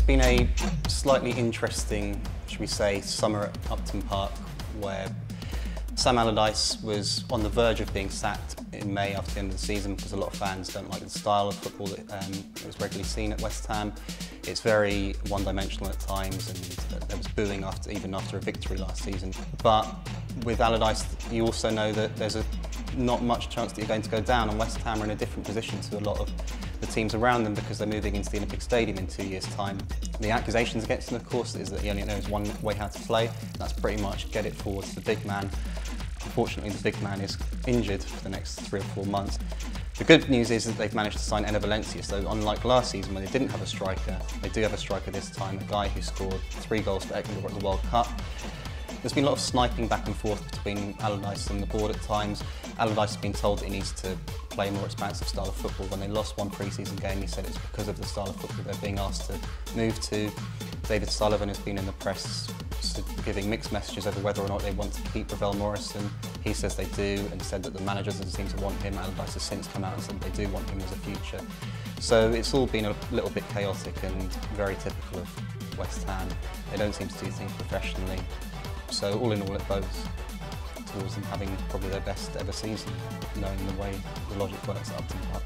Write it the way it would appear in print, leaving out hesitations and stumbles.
been a slightly interesting, should we say, summer at Upton Park, where Sam Allardyce was on the verge of being sacked in May after the end of the season because a lot of fans don't like the style of football that was regularly seen at West Ham. It's very one-dimensional at times, and there was booing even after a victory last season. But with Allardyce, you also know that there's not much chance that you're going to go down, and West Ham are in a different position to a lot of the teams around them because they're moving into the Olympic Stadium in 2 years' time. The accusations against him, of course, is that he only knows one way how to play. That's pretty much get it forward to the big man. Unfortunately, the big man is injured for the next 3 or 4 months. The good news is that they've managed to sign Enner Valencia, so unlike last season when they didn't have a striker, they do have a striker this time, a guy who scored 3 goals for Ecuador at the World Cup. There's been a lot of sniping back and forth between Allardyce and the board at times. Allardyce has been told that he needs to play a more expansive style of football. When they lost one pre-season game, he said it's because of the style of football they're being asked to move to. David Sullivan has been in the press giving mixed messages over whether or not they want to keep Ravel Morrison. He says they do, and said that the manager doesn't seem to want him. Allardyce has since come out and said they do want him as a future. So it's all been a little bit chaotic and very typical of West Ham. They don't seem to do things professionally. So all in all, it bodes towards them having probably their best ever season, knowing the way the logic works at Upton Park.